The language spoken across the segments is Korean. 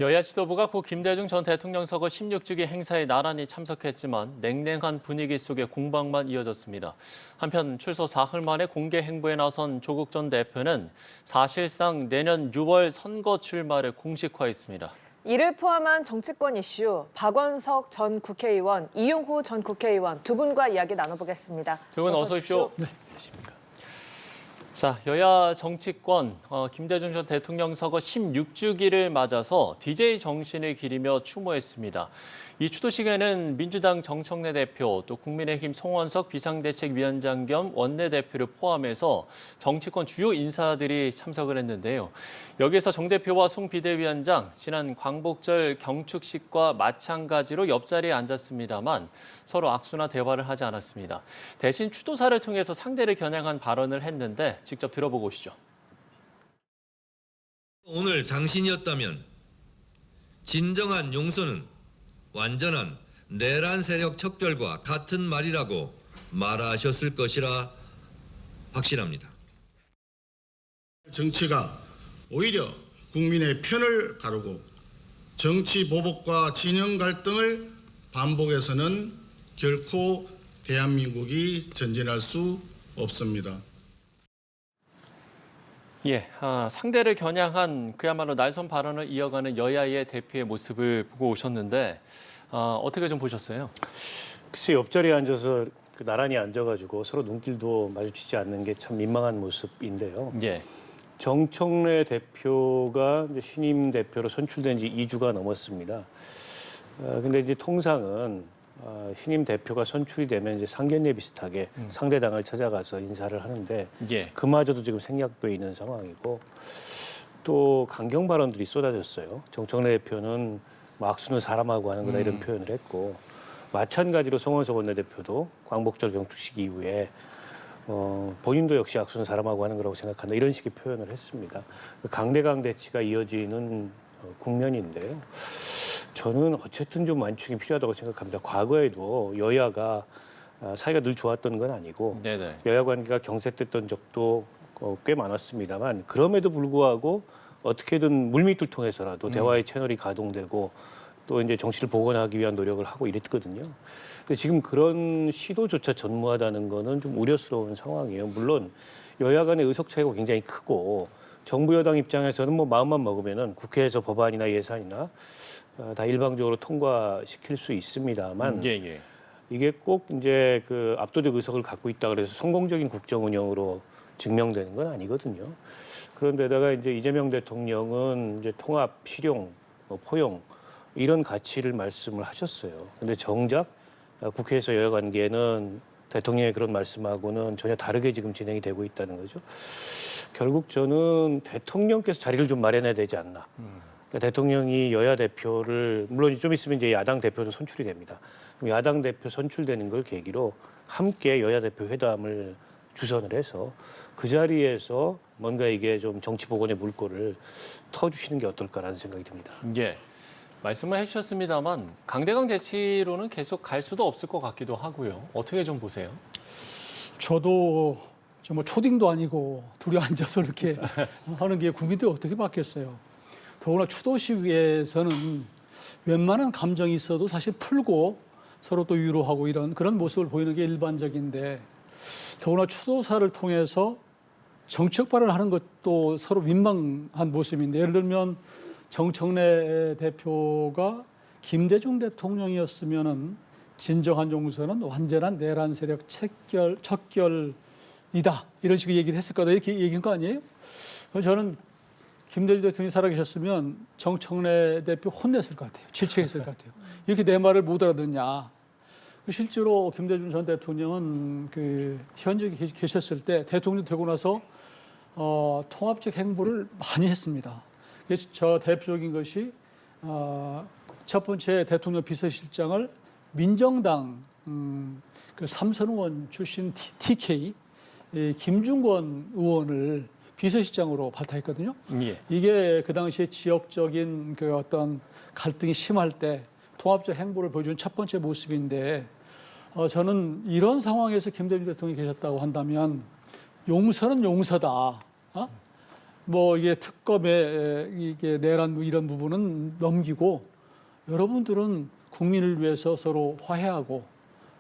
여야 지도부가 고 김대중 전 대통령 서거 16주기 행사에 나란히 참석했지만 냉랭한 분위기 속에 공방만 이어졌습니다. 한편 출소 사흘 만에 공개 행보에 나선 조국 전 대표는 사실상 내년 6월 선거 출마를 공식화했습니다. 이를 포함한 정치권 이슈, 박원석 전 국회의원, 이용호 전 국회의원 두 분과 이야기 나눠보겠습니다. 두 분 어서 오십시오. 네. 자, 여야 정치권 김대중 전 대통령 서거 16주기를 맞아서 DJ 정신을 기리며 추모했습니다. 이 추도식에는 민주당 정청래 대표, 또 국민의힘 송원석 비상대책위원장 겸 원내대표를 포함해서 정치권 주요 인사들이 참석을 했는데요. 여기에서 정 대표와 송 비대위원장, 지난 광복절 경축식과 마찬가지로 옆자리에 앉았습니다만 서로 악수나 대화를 하지 않았습니다. 대신 추도사를 통해서 상대를 겨냥한 발언을 했는데 직접 들어보고 오시죠. 오늘 당신이었다면 진정한 용서는 완전한 내란 세력 척결과 같은 말이라고 말하셨을 것이라 확신합니다. 정치가 오히려 국민의 편을 가르고 정치 보복과 진영 갈등을 반복해서는 결코 대한민국이 전진할 수 없습니다. 상대를 겨냥한 그야말로 날선 발언을 이어가는 여야의 대표의 모습을 보고 오셨는데 어떻게 좀 보셨어요? 글쎄 옆자리에 앉아서 나란히 앉아가지고 서로 눈길도 마주치지 않는 게 참 민망한 모습인데요. 예. 정청래 대표가 이제 신임 대표로 선출된 지 2주가 넘었습니다. 근데 이제 통상은 신임 대표가 선출이 되면 이제 상견례 비슷하게 상대 당을 찾아가서 인사를 하는데 예. 그마저도 지금 생략돼 있는 상황이고 또 강경 발언들이 쏟아졌어요. 정청래 대표는 뭐 악수는 사람하고 하는 거다 이런 표현을 했고 마찬가지로 송원석 원내대표도 광복절 경축식 이후에 본인도 역시 악수는 사람하고 하는 거라고 생각한다 이런 식의 표현을 했습니다. 강대강 대치가 이어지는 국면인데요. 저는 어쨌든 좀 완충이 필요하다고 생각합니다. 과거에도 여야가 사이가 늘 좋았던 건 아니고 네네. 여야 관계가 경색됐던 적도 꽤 많았습니다만 그럼에도 불구하고 어떻게든 물밑을 통해서라도 대화의 채널이 가동되고 또 이제 정치를 복원하기 위한 노력을 하고 이랬거든요. 근데 지금 그런 시도조차 전무하다는 거는 좀 우려스러운 상황이에요. 물론 여야 간의 의석 차이가 굉장히 크고 정부 여당 입장에서는 뭐 마음만 먹으면은 국회에서 법안이나 예산이나 다 일방적으로 통과시킬 수 있습니다만 예. 이게 꼭 이제 그 압도적 의석을 갖고 있다 그래서 성공적인 국정 운영으로 증명되는 건 아니거든요. 그런데다가 이제 이재명 대통령은 이제 통합, 실용, 포용 이런 가치를 말씀을 하셨어요. 근데 정작 국회에서 여야 관계는 대통령의 그런 말씀하고는 전혀 다르게 지금 진행이 되고 있다는 거죠. 결국 저는 대통령께서 자리를 좀 마련해야 되지 않나. 그러니까 대통령이 여야 대표를 물론 좀 있으면 이제 야당 대표도 선출이 됩니다. 그럼 야당 대표 선출되는 걸 계기로 함께 여야 대표 회담을 주선을 해서 그 자리에서 뭔가 이게 좀 정치 복원의 물꼬를 터주시는 게 어떨까라는 생각이 듭니다. 예. 말씀을 해주셨습니다만 강대강 대치로는 계속 갈 수도 없을 것 같기도 하고요. 어떻게 좀 보세요? 저도 정말 초딩도 아니고 둘이 앉아서 이렇게 하는 게 국민들이 어떻게 받겠어요. 더구나 추도식에서는 웬만한 감정이 있어도 사실 풀고 서로 또 위로하고 이런 그런 모습을 보이는 게 일반적인데 더구나 추도사를 통해서 정책 발언을 하는 것도 서로 민망한 모습인데 예를 들면 정청래 대표가 김대중 대통령이었으면은 진정한 용서는 완전한 내란 세력 척결이다 이런 식의 얘기를 했을 거다 이렇게 얘기한 거 아니에요? 저는 김대중 대통령이 살아계셨으면 정청래 대표 혼냈을 것 같아요. 질책했을 것 같아요. 이렇게 내 말을 못 알아듣냐. 실제로 김대중 전 대통령은 그 현직에 계셨을 때 대통령 되고 나서 통합적 행보를 많이 했습니다. 그래서 저 대표적인 것이 첫 번째 대통령 비서실장을 민정당 그 삼선 의원 출신 TK 김중권 의원을 비서실장으로 발탁했거든요. 예. 이게 그 당시에 지역적인 그 어떤 갈등이 심할 때 통합적 행보를 보여준 첫 번째 모습인데 저는 이런 상황에서 김대중 대통령이 계셨다고 한다면 용서는 용서다. 뭐 이게 특검에 이게 내란 뭐 이런 부분은 넘기고 여러분들은 국민을 위해서 서로 화해하고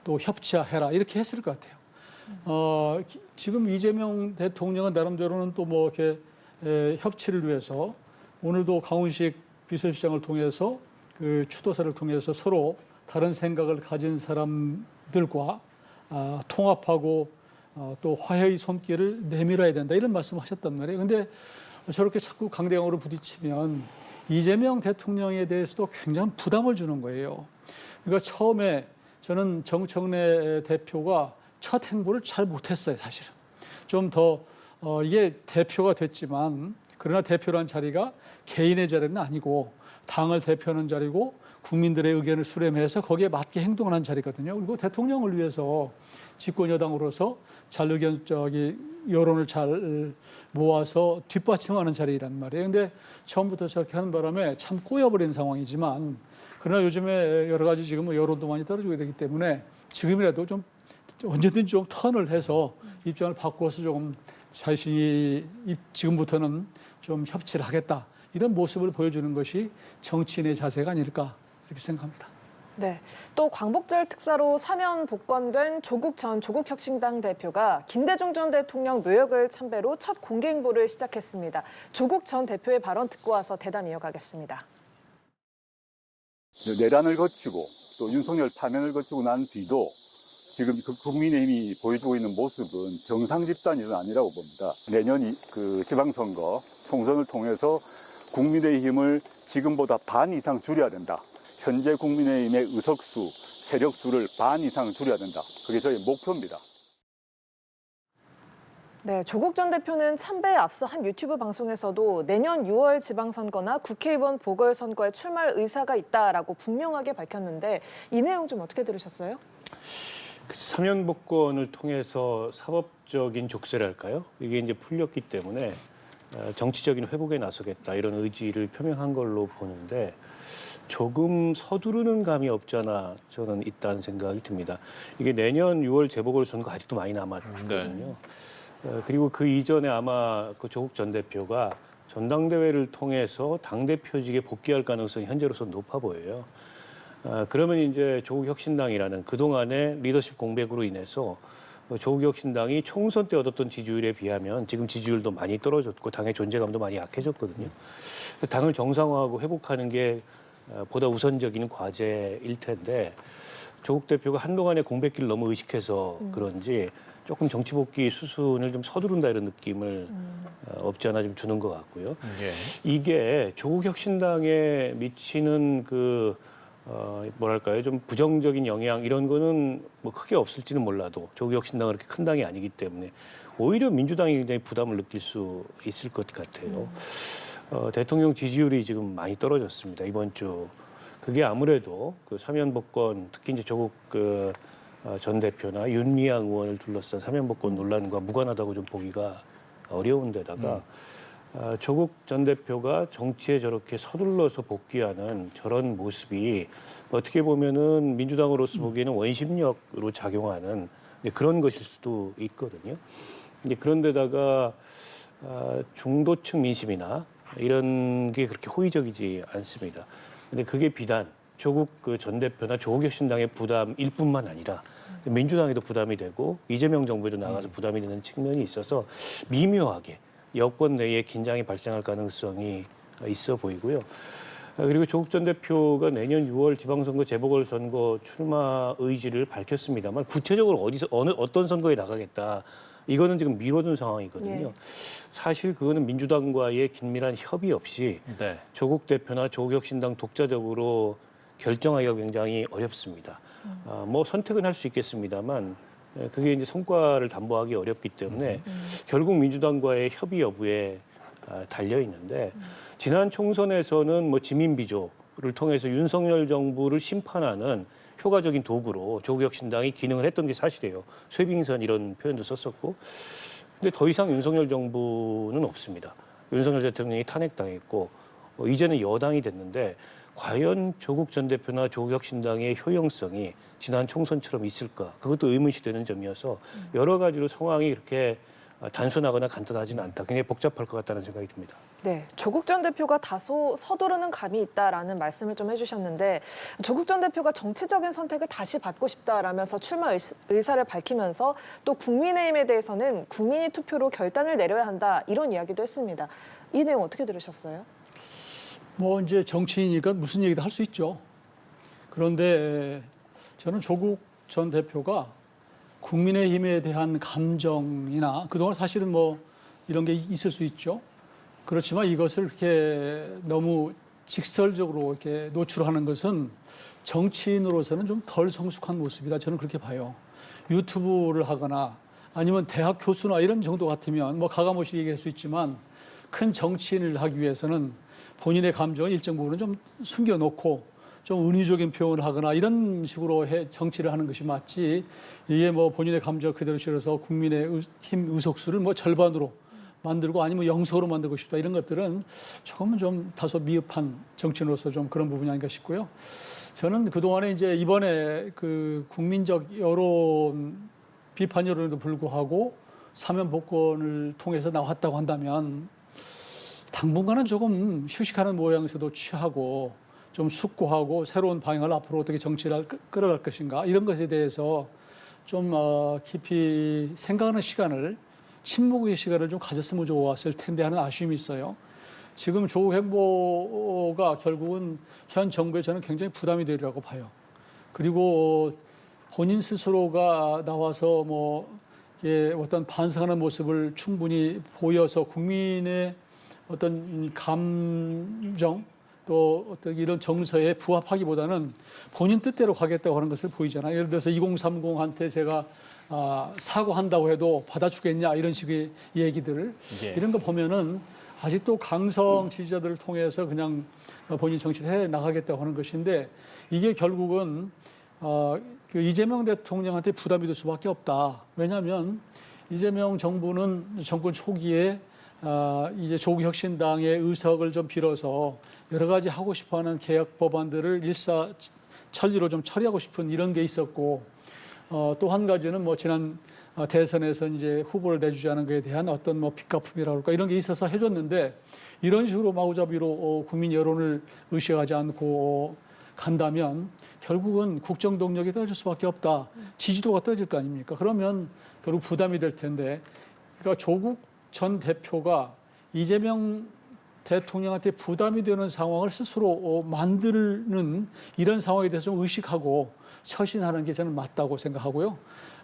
또 협치해라 이렇게 했을 것 같아요. 지금 이재명 대통령은 나름대로는 또 뭐 이렇게 협치를 위해서 오늘도 강훈식 비서실장을 통해서 그 추도사를 통해서 서로 다른 생각을 가진 사람들과 통합하고 또 화해의 손길을 내밀어야 된다 이런 말씀하셨단 말이에요. 근데 저렇게 자꾸 강대강으로 부딪히면 이재명 대통령에 대해서도 굉장한 부담을 주는 거예요. 그러니까 처음에 저는 정청래 대표가 첫 행보를 잘 못했어요, 사실은. 좀 더 이게 대표가 됐지만 그러나 대표란 자리가 개인의 자리는 아니고 당을 대표하는 자리고 국민들의 의견을 수렴해서 거기에 맞게 행동하는 자리거든요. 그리고 대통령을 위해서 집권 여당으로서 잘 여론을 잘 모아서 뒷받침하는 자리란 말이에요. 근데 처음부터 저렇게 하는 바람에 참 꼬여버린 상황이지만 그러나 요즘에 여러 가지 지금 여론도 많이 떨어지고 되기 때문에 지금이라도 좀 언제든지 좀 턴을 해서 입장을 바꿔서 조금 자신이 지금부터는 좀 협치를 하겠다 이런 모습을 보여주는 것이 정치인의 자세가 아닐까 이렇게 생각합니다. 네, 또 광복절 특사로 사면 복권된 조국 전 조국혁신당 대표가 김대중 전 대통령 묘역을 참배로 첫 공개 행보를 시작했습니다. 조국 전 대표의 발언 듣고 와서 대담 이어가겠습니다. 내란을 거치고 또 윤석열 파면을 거치고 난 뒤도 지금 그 국민의힘이 보여주고 있는 모습은 정상 집단이 아니라고 봅니다. 내년 그 지방선거 총선을 통해서 국민의힘을 지금보다 반 이상 줄여야 된다. 현재 국민의힘의 의석수, 세력수를 반 이상 줄여야 된다. 그게 저희 목표입니다. 네, 조국 전 대표는 참배에 앞서 한 유튜브 방송에서도 내년 6월 지방선거나 국회의원 보궐선거에 출마할 의사가 있다라고 분명하게 밝혔는데 이 내용 좀 어떻게 들으셨어요? 사면 복권을 통해서 사법적인 족쇄랄까요? 이게 이제 풀렸기 때문에 정치적인 회복에 나서겠다 이런 의지를 표명한 걸로 보는데 조금 서두르는 감이 없잖아 저는 있다는 생각이 듭니다. 이게 내년 6월 재보궐선거 아직도 많이 남았거든요. 그리고 그 이전에 아마 그 조국 전 대표가 전당대회를 통해서 당대표직에 복귀할 가능성이 현재로서 높아 보여요. 그러면 이제 조국혁신당이라는 그동안의 리더십 공백으로 인해서 조국혁신당이 총선 때 얻었던 지지율에 비하면 지금 지지율도 많이 떨어졌고 당의 존재감도 많이 약해졌거든요. 당을 정상화하고 회복하는 게 보다 우선적인 과제일 텐데 조국 대표가 한동안의 공백기를 너무 의식해서 그런지 조금 정치 복귀 수순을 좀 서두른다 이런 느낌을 없지 않아 좀 주는 것 같고요. 이게 조국혁신당에 미치는 뭐랄까요, 좀 부정적인 영향 이런 거는 뭐 크게 없을지는 몰라도 조국혁신당은 그렇게 큰 당이 아니기 때문에 오히려 민주당이 굉장히 부담을 느낄 수 있을 것 같아요. 대통령 지지율이 지금 많이 떨어졌습니다. 이번 주 그게 아무래도 그 사면 복권 특히 이제 조국 전 대표나 윤미향 의원을 둘러싼 사면 복권 논란과 무관하다고 좀 보기가 어려운 데다가 조국 전 대표가 정치에 저렇게 서둘러서 복귀하는 저런 모습이 어떻게 보면은 민주당으로서 보기에는 원심력으로 작용하는 그런 것일 수도 있거든요. 그런데다가 중도층 민심이나 이런 게 그렇게 호의적이지 않습니다. 근데 그게 비단 조국 전 대표나 조국혁신당의 부담일 뿐만 아니라 민주당에도 부담이 되고 이재명 정부에도 나가서 부담이 되는 측면이 있어서 미묘하게 여권 내에 긴장이 발생할 가능성이 있어 보이고요. 그리고 조국 전 대표가 내년 6월 지방선거 재보궐선거 출마 의지를 밝혔습니다만 구체적으로 어떤 선거에 나가겠다. 이거는 지금 미뤄둔 상황이거든요. 예. 사실 그거는 민주당과의 긴밀한 협의 없이 조국 대표나 조국혁신당 독자적으로 결정하기가 굉장히 어렵습니다. 뭐 선택은 할 수 있겠습니다만 그게 이제 성과를 담보하기 어렵기 때문에 결국 민주당과의 협의 여부에 달려 있는데 지난 총선에서는 뭐 지민비조를 통해서 윤석열 정부를 심판하는 효과적인 도구로 조국혁신당이 기능을 했던 게 사실이에요. 쇄빙선 이런 표현도 썼었고. 근데 더 이상 윤석열 정부는 없습니다. 윤석열 대통령이 탄핵당했고 이제는 여당이 됐는데 과연 조국 전 대표나 조국혁신당의 효용성이 지난 총선처럼 있을까? 그것도 의문시 되는 점이어서 여러 가지로 상황이 그렇게 단순하거나 간단하지는 않다. 굉장히 복잡할 것 같다는 생각이 듭니다. 네, 조국 전 대표가 다소 서두르는 감이 있다라는 말씀을 좀 해주셨는데 조국 전 대표가 정치적인 선택을 다시 받고 싶다라면서 출마 의사를 밝히면서 또 국민의힘에 대해서는 국민이 투표로 결단을 내려야 한다 이런 이야기도 했습니다. 이 내용 어떻게 들으셨어요? 뭐 이제 정치인이니까 무슨 얘기도 할 수 있죠. 그런데 저는 조국 전 대표가 국민의힘에 대한 감정이나 그동안 사실은 뭐 이런 게 있을 수 있죠. 그렇지만 이것을 이렇게 너무 직설적으로 이렇게 노출하는 것은 정치인으로서는 좀 덜 성숙한 모습이다. 저는 그렇게 봐요. 유튜브를 하거나 아니면 대학 교수나 이런 정도 같으면 뭐 가감없이 얘기할 수 있지만 큰 정치인을 하기 위해서는 본인의 감정을 일정 부분은 좀 숨겨놓고 좀 은유적인 표현을 하거나 이런 식으로 정치를 하는 것이 맞지. 이게 뭐 본인의 감정을 그대로 실어서 국민의 힘 의석수를 뭐 절반으로 만들고 아니면 영석으로 만들고 싶다 이런 것들은 조금은 좀 다소 미흡한 정치인으로서 좀 그런 부분이 아닌가 싶고요. 저는 그동안에 이제 이번에 그 국민적 여론, 비판 여론에도 불구하고 사면 복권을 통해서 나왔다고 한다면 당분간은 조금 휴식하는 모양새도 취하고 좀 숙고하고 새로운 방향을 앞으로 어떻게 정치를 끌어갈 것인가 이런 것에 대해서 좀 깊이 생각하는 시간을 침묵의 시간을 좀 가졌으면 좋았을 텐데 하는 아쉬움이 있어요. 지금 조국 행보가 결국은 현 정부에 저는 굉장히 부담이 되리라고 봐요. 그리고 본인 스스로가 나와서 뭐 어떤 반성하는 모습을 충분히 보여서 국민의 어떤 감정 또 어떤 이런 정서에 부합하기보다는 본인 뜻대로 가겠다고 하는 것을 보이잖아요. 예를 들어서 2030한테 제가 사과한다고 해도 받아주겠냐 이런 식의 얘기들 이런 거 보면은 아직도 강성 지지자들을 통해서 그냥 본인 정치를 해 나가겠다고 하는 것인데 이게 결국은 그 이재명 대통령한테 부담이 될 수밖에 없다. 왜냐하면 이재명 정부는 정권 초기에 이제 조국혁신당의 의석을 좀 빌어서 여러 가지 하고 싶어하는 개혁 법안들을 일사천리로 좀 처리하고 싶은 이런 게 있었고 또 한 가지는 뭐 지난 대선에서 이제 후보를 내주지 않은 것에 대한 어떤 뭐 빚갚음이라고 할까 이런 게 있어서 해줬는데 이런 식으로 마구잡이로 국민 여론을 의식하지 않고 간다면 결국은 국정 동력이 떨어질 수밖에 없다. 지지도가 떨어질 거 아닙니까? 그러면 결국 부담이 될 텐데 그러니까 조국 전 대표가 이재명 대통령한테 부담이 되는 상황을 스스로 만드는 이런 상황에 대해서 좀 의식하고 처신하는 게 저는 맞다고 생각하고요.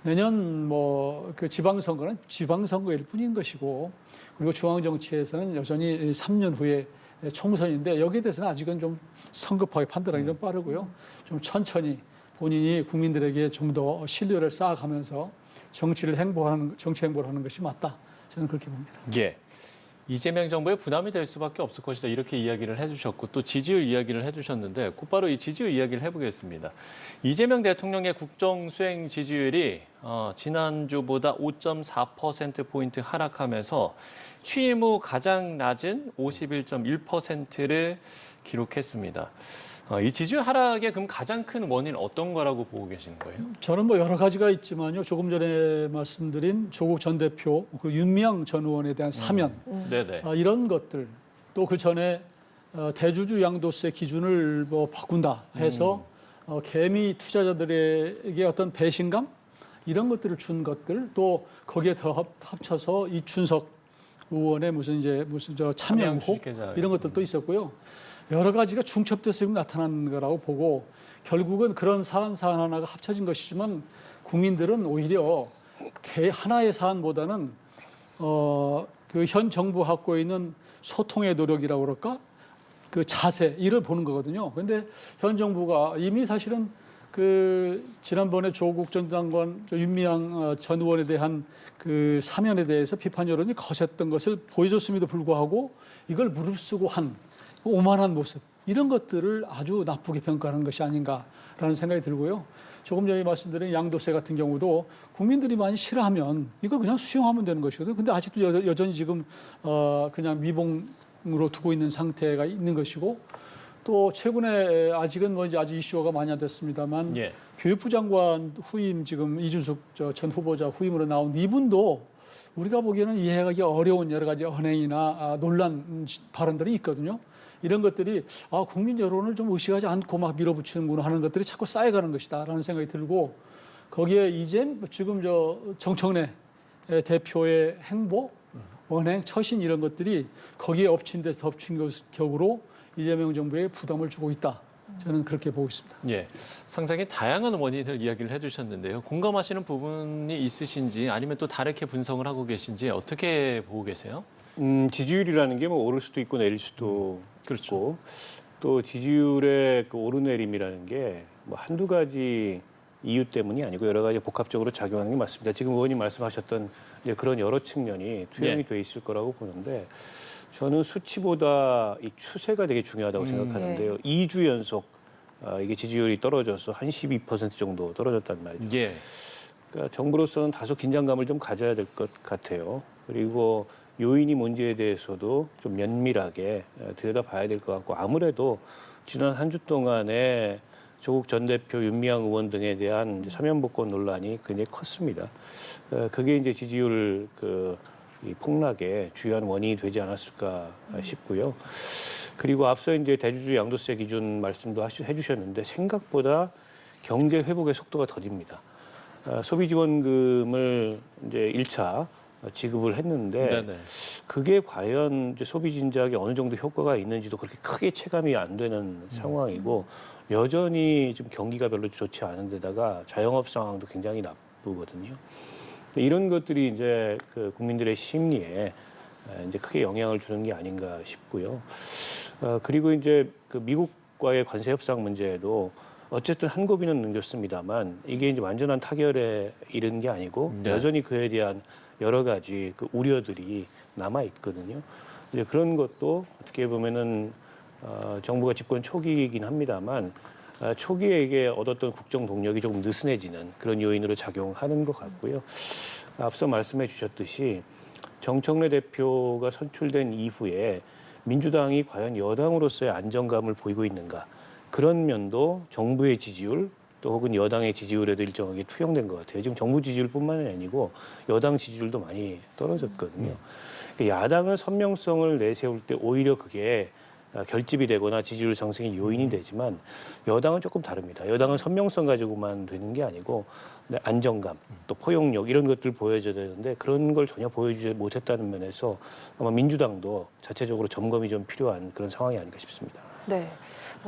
내년 뭐 그 지방선거는 지방선거일 뿐인 것이고 그리고 중앙정치에서는 여전히 3년 후에 총선인데 여기에 대해서는 아직은 좀 성급하게 판단하기 좀 빠르고요. 좀 천천히 본인이 국민들에게 좀 더 신뢰를 쌓아가면서 정치 행보를 하는 것이 맞다. 저는 그렇게 봅니다. 예. 이재명 정부에 부담이 될 수밖에 없을 것이다 이렇게 이야기를 해주셨고 또 지지율 이야기를 해주셨는데 곧바로 이 지지율 이야기를 해보겠습니다. 이재명 대통령의 국정 수행 지지율이 지난주보다 5.4%포인트 하락하면서 취임 후 가장 낮은 51.1%를 기록했습니다. 이 지지율 하락의 그럼 가장 큰 원인은 어떤 거라고 보고 계시는 거예요? 저는 뭐 여러 가지가 있지만요. 조금 전에 말씀드린 조국 전 대표, 그리고 윤미향 전 의원에 대한 사면, 네네. 이런 것들, 또 그 전에 대주주 양도세 기준을 뭐 바꾼다 해서 개미 투자자들에게 어떤 배신감 이런 것들을 준 것들, 또 거기에 더 합쳐서 이춘석 의원의 무슨 저 참여 의혹 이런 것들도 있었고요. 여러 가지가 중첩돼서 지금 나타난 거라고 보고 결국은 그런 사안 하나가 합쳐진 것이지만 국민들은 오히려 하나의 사안보다는 그 현 정부 갖고 있는 소통의 노력이라고 그럴까 그 자세 이를 보는 거거든요. 그런데 현 정부가 이미 사실은 그 지난번에 조국 전 장관 윤미향 전 의원에 대한 그 사면에 대해서 비판 여론이 거셌던 것을 보여줬음에도 불구하고 이걸 무릅쓰고 한 오만한 모습 이런 것들을 아주 나쁘게 평가하는 것이 아닌가라는 생각이 들고요. 조금 전에 말씀드린 양도세 같은 경우도 국민들이 많이 싫어하면 이걸 그냥 수용하면 되는 것이거든요. 근데 아직도 여전히 지금 그냥 미봉으로 두고 있는 상태가 있는 것이고 또 최근에 아직은 뭐 이제 아주 이슈가 많이 안 됐습니다만 교육부 장관 후임 지금 이준석 전 후보자 후임으로 나온 이분도 우리가 보기에는 이해하기 어려운 여러 가지 언행이나 논란 발언들이 있거든요. 이런 것들이 국민 여론을 좀 의식하지 않고 막 밀어붙이는구나 하는 것들이 자꾸 쌓여가는 것이다라는 생각이 들고 거기에 이제 지금 정청래 대표의 행보, 언행, 처신 이런 것들이 거기에 엎친 데 덮친 격으로 이재명 정부에 부담을 주고 있다. 저는 그렇게 보고 있습니다. 예, 상당히 다양한 원인을 이야기를 해주셨는데요. 공감하시는 부분이 있으신지 아니면 또 다르게 분석을 하고 계신지 어떻게 보고 계세요? 지지율이라는 게 뭐 오를 수도 있고 내릴 수도 그렇죠. 있고 또 지지율의 그 오르내림이라는 게 뭐 한두 가지 이유 때문이 아니고 여러 가지 복합적으로 작용하는 게 맞습니다. 지금 의원님 말씀하셨던 이제 그런 여러 측면이 투영이 돼 있을 거라고 보는데 저는 수치보다 이 추세가 되게 중요하다고 생각하는데요. 2주 연속 이게 지지율이 떨어져서 한 12% 정도 떨어졌단 말이죠. 예. 그러니까 정부로서는 다소 긴장감을 좀 가져야 될 것 같아요. 그리고 요인이 뭔지에 대해서도 좀 면밀하게 들여다봐야 될 것 같고 아무래도 지난 한 주 동안에 조국 전 대표, 윤미향 의원 등에 대한 사면 복권 논란이 굉장히 컸습니다. 그게 이제 지지율 이 폭락의 주요한 원인이 되지 않았을까 싶고요. 그리고 앞서 이제 대주주 양도세 기준 말씀도 해주셨는데 생각보다 경제 회복의 속도가 더딥니다. 소비지원금을 이제 1차 지급을 했는데 네네. 그게 과연 이제 소비 진작에 어느 정도 효과가 있는지도 그렇게 크게 체감이 안 되는 상황이고 여전히 좀 경기가 별로 좋지 않은 데다가 자영업 상황도 굉장히 나쁘거든요. 이런 것들이 이제 그 국민들의 심리에 이제 크게 영향을 주는 게 아닌가 싶고요. 그리고 이제 그 미국과의 관세 협상 문제에도 어쨌든 한 고비는 넘겼습니다만 이게 이제 완전한 타결에 이른 게 아니고 네. 여전히 그에 대한 여러 가지 그 우려들이 남아 있거든요. 이제 그런 것도 어떻게 보면은 정부가 집권 초기이긴 합니다만 초기에 이게 얻었던 국정 동력이 조금 느슨해지는 그런 요인으로 작용하는 것 같고요. 앞서 말씀해 주셨듯이 정청래 대표가 선출된 이후에 민주당이 과연 여당으로서의 안정감을 보이고 있는가 그런 면도 정부의 지지율 또 혹은 여당의 지지율에도 일정하게 투영된 것 같아요. 지금 정부 지지율뿐만이 아니고 여당 지지율도 많이 떨어졌거든요. 야당은 선명성을 내세울 때 오히려 그게 결집이 되거나 지지율 상승의 요인이 되지만 여당은 조금 다릅니다. 여당은 선명성 가지고만 되는 게 아니고 안정감, 또 포용력 이런 것들 보여줘야 되는데 그런 걸 전혀 보여주지 못했다는 면에서 아마 민주당도 자체적으로 점검이 좀 필요한 그런 상황이 아닌가 싶습니다. 네,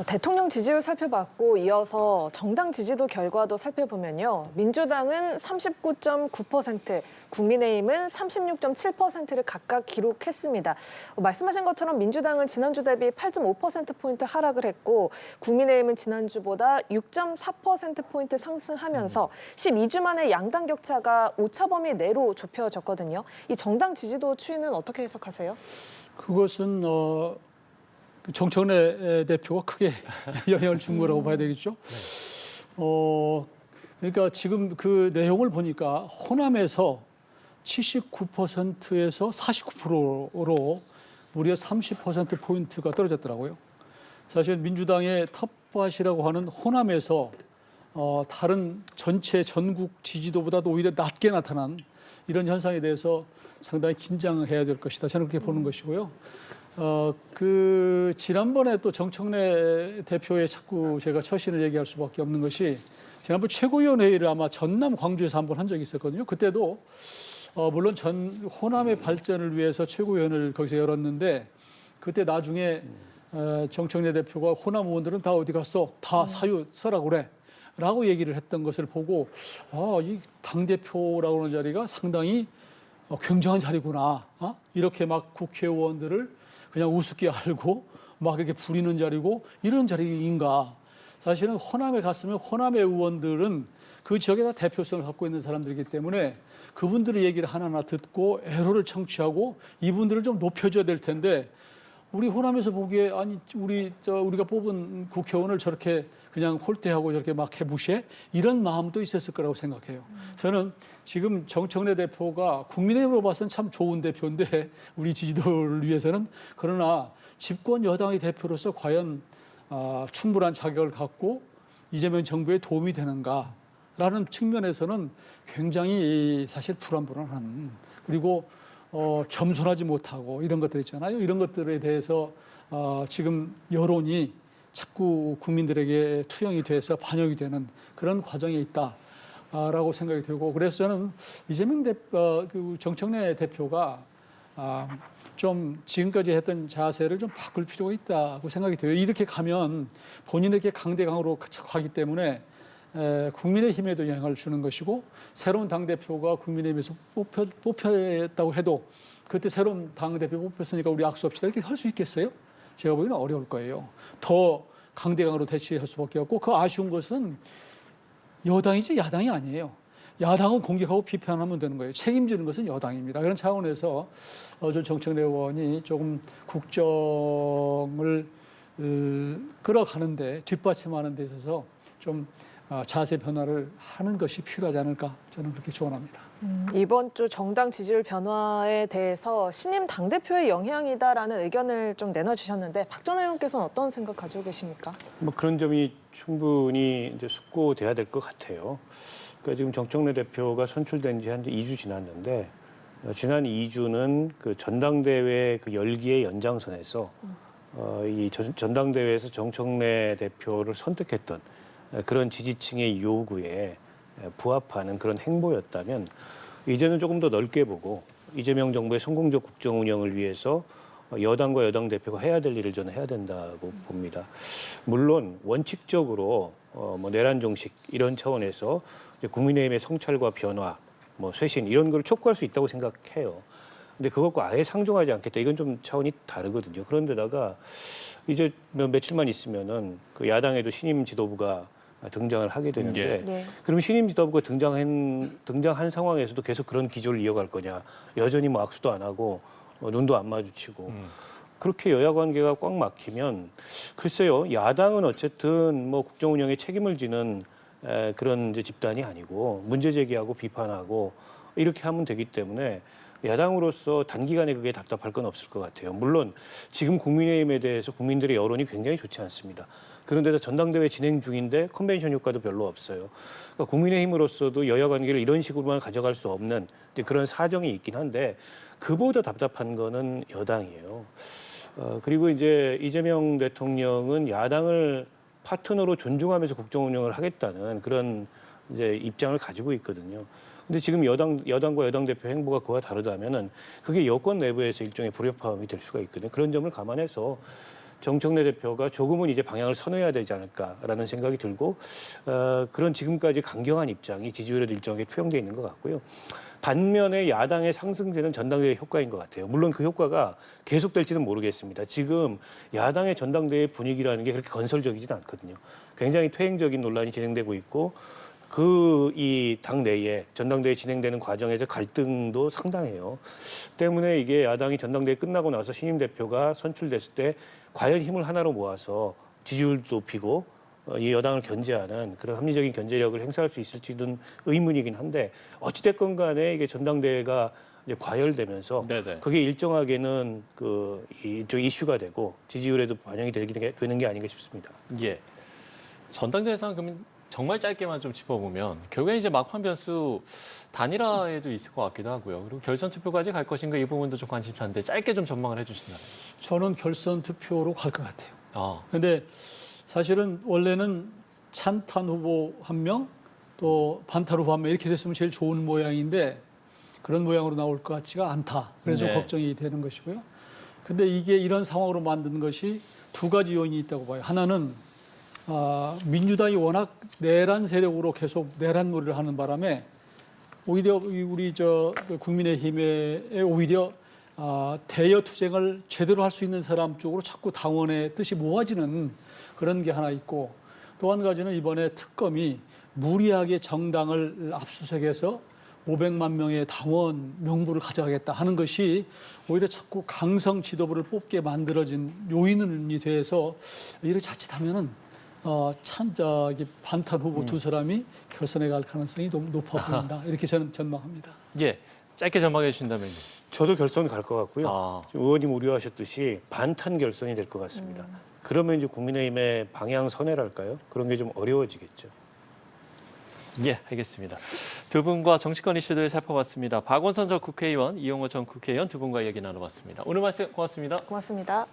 대통령 지지율 살펴봤고 이어서 정당 지지도 결과도 살펴보면요. 민주당은 39.9%, 국민의힘은 36.7%를 각각 기록했습니다. 말씀하신 것처럼 민주당은 지난주 대비 8.5%포인트 하락을 했고 국민의힘은 지난주보다 6.4%포인트 상승하면서 12주 만에 양당 격차가 오차 범위 내로 좁혀졌거든요. 이 정당 지지도 추이는 어떻게 해석하세요? 그것은 정청래 대표가 크게 영향을 준 거라고 봐야 되겠죠. 그러니까 지금 그 내용을 보니까 호남에서 79%에서 49%로 무려 30%포인트가 떨어졌더라고요. 사실 민주당의 텃밭이라고 하는 호남에서 다른 전체 전국 지지도보다도 오히려 낮게 나타난 이런 현상에 대해서 상당히 긴장해야 될 것이다. 저는 그렇게 보는 것이고요. 지난번에 또 정청래 대표의 자꾸 제가 처신을 얘기할 수밖에 없는 것이 지난번 최고위원회의를 아마 전남 광주에서 한번 한 적이 있었거든요. 그때도 물론 호남의 발전을 위해서 최고위원회를 거기서 열었는데 그때 나중에 정청래 대표가 호남 의원들은 다 어디 갔어? 다 사유 서라고 그래. 라고 얘기를 했던 것을 보고 이 당대표라고 하는 자리가 상당히 굉장한 자리구나. 이렇게 막 국회의원들을 그냥 우습게 알고 막 이렇게 부리는 자리고 이런 자리인가. 사실은 호남에 갔으면 호남의 의원들은 그 지역에 다 대표성을 갖고 있는 사람들이기 때문에 그분들의 얘기를 하나하나 듣고 애로를 청취하고 이분들을 좀 높여줘야 될 텐데 우리 호남에서 보기에 아니 우리가 뽑은 국회의원을 저렇게 그냥 홀대하고 저렇게 막 무시해 이런 마음도 있었을 거라고 생각해요. 저는 지금 정청래 대표가 국민의힘으로 봐서는 참 좋은 대표인데 우리 지지도를 위해서는 그러나 집권 여당의 대표로서 과연 충분한 자격을 갖고 이재명 정부에 도움이 되는가라는 측면에서는 굉장히 사실 불안불안한 그리고 겸손하지 못하고 이런 것들 있잖아요. 이런 것들에 대해서 지금 여론이 자꾸 국민들에게 투영이 돼서 반영이 되는 그런 과정에 있다라고 생각이 들고, 그래서 저는 이재명 정청래 대표가 좀 지금까지 했던 자세를 좀 바꿀 필요가 있다고 생각이 돼요. 이렇게 가면 본인에게 강대강으로 가기 때문에 국민의힘에도 영향을 주는 것이고, 새로운 당대표가 국민의힘에서 뽑혔다고 해도 그때 새로운 당대표 뽑혔으니까 우리 악수합시다 이렇게 할 수 있겠어요? 제가 보기에는 어려울 거예요. 더 강대강으로 대치할 수밖에 없고, 그 아쉬운 것은 여당이지 야당이 아니에요. 야당은 공격하고 비판하면 되는 거예요. 책임지는 것은 여당입니다. 그런 차원에서 정청래 의원이 조금 국정을 끌어가는데, 뒷받침하는 데 있어서 좀 자세 변화를 하는 것이 필요하지 않을까, 저는 그렇게 조언합니다. 이번 주 정당 지지율 변화에 대해서 신임 당대표의 영향이다라는 의견을 좀 내놔주셨는데, 박 전 의원께서는 어떤 생각 가지고 계십니까? 뭐 그런 점이 충분히 이제 숙고돼야 될 것 같아요. 그러니까 지금 정청래 대표가 선출된 지 한 2주 지났는데, 지난 2주는 그 전당대회 그 열기의 연장선에서 이 전당대회에서 정청래 대표를 선택했던 그런 지지층의 요구에 부합하는 그런 행보였다면, 이제는 조금 더 넓게 보고 이재명 정부의 성공적 국정 운영을 위해서 여당과 여당 대표가 해야 될 일을 저는 해야 된다고 봅니다. 물론 원칙적으로 뭐 내란 종식 이런 차원에서 이제 국민의힘의 성찰과 변화, 뭐 쇄신 이런 걸 촉구할 수 있다고 생각해요. 근데 그것과 아예 상종하지 않겠다, 이건 좀 차원이 다르거든요. 그런데다가 이제 며칠만 있으면은 그 야당에도 신임 지도부가 등장을 하게 되는데, 네. 그럼 신임 지도부가 등장한 상황에서도 계속 그런 기조를 이어갈 거냐? 여전히 뭐 악수도 안 하고 눈도 안 마주치고 그렇게 여야 관계가 꽉 막히면, 글쎄요, 야당은 어쨌든 뭐 국정 운영에 책임을 지는 그런 이제 집단이 아니고 문제 제기하고 비판하고 이렇게 하면 되기 때문에 야당으로서 단기간에 그게 답답할 건 없을 것 같아요. 물론 지금 국민의힘에 대해서 국민들의 여론이 굉장히 좋지 않습니다. 그런데도 전당대회 진행 중인데 컨벤션 효과도 별로 없어요. 그러니까 국민의힘으로서도 여야 관계를 이런 식으로만 가져갈 수 없는 이제 그런 사정이 있긴 한데, 그보다 답답한 거는 여당이에요. 그리고 이제 이재명 대통령은 야당을 파트너로 존중하면서 국정 운영을 하겠다는 그런 이제 입장을 가지고 있거든요. 근데 지금 여당과 여당 대표 행보가 그와 다르다면은 그게 여권 내부에서 일종의 불협화음이 될 수가 있거든요. 그런 점을 감안해서 정청래 대표가 조금은 이제 방향을 선회해야 되지 않을까라는 생각이 들고, 그런 지금까지 강경한 입장이 지지율에도 일정하게 투영돼 있는 것 같고요. 반면에 야당의 상승세는 전당대회 효과인 것 같아요. 물론 그 효과가 계속될지는 모르겠습니다. 지금 야당의 전당대회 분위기라는 게 그렇게 건설적이지는 않거든요. 굉장히 퇴행적인 논란이 진행되고 있고, 이 당 내에 전당대회 진행되는 과정에서 갈등도 상당해요. 때문에 이게 야당이 전당대회 끝나고 나서 신임 대표가 선출됐을 때 과연 힘을 하나로 모아서 지지율도 높이고 이 여당을 견제하는 그런 합리적인 견제력을 행사할 수 있을지는 의문이긴 한데, 어찌됐건 간에 이게 전당대회가 이제 과열되면서 네네. 그게 일정하게는 그 일종 이슈가 되고 지지율에도 반영이 되는 게 아닌가 싶습니다. 예. 전당대회 상황 그러면 정말 짧게만 좀 짚어보면, 결국엔 이제 막판 변수 단일화에도 있을 것 같기도 하고요. 그리고 결선 투표까지 갈 것인가, 이 부분도 좀 관심사인데 짧게 좀 전망을 해주신다면. 저는 결선 투표로 갈 것 같아요. 아, 근데 사실은 원래는 찬탄 후보 1명, 또 반탄 후보 1명 이렇게 됐으면 제일 좋은 모양인데, 그런 모양으로 나올 것 같지가 않다. 그래서 네. 걱정이 되는 것이고요. 근데 이게 이런 상황으로 만든 것이 두 가지 요인이 있다고 봐요. 하나는 민주당이 워낙 내란 세력으로 계속 내란놀이를 하는 바람에 오히려 우리 국민의힘에 오히려 대여 투쟁을 제대로 할 수 있는 사람 쪽으로 자꾸 당원의 뜻이 모아지는 그런 게 하나 있고, 또 한 가지는 이번에 특검이 무리하게 정당을 압수수색해서 500만 명의 당원 명부를 가져가겠다 하는 것이 오히려 자꾸 강성 지도부를 뽑게 만들어진 요인이 돼서, 이렇게 자칫하면은 반탄 후보 두 사람이 결선에 갈 가능성이 높아 보인다. 이렇게 저는 전망합니다. 예. 짧게 전망해 주신다면요. 저도 결선 갈 것 같고요. 아. 지금 의원님 우려하셨듯이 반탄 결선이 될 것 같습니다. 그러면 이제 국민의힘의 방향 선회랄까요? 그런 게 좀 어려워지겠죠. 예, 알겠습니다. 두 분과 정치권 이슈들 살펴봤습니다. 박원선 전 국회의원, 이용호 전 국회의원 두 분과 얘기 나눠봤습니다. 오늘 말씀 고맙습니다. 고맙습니다.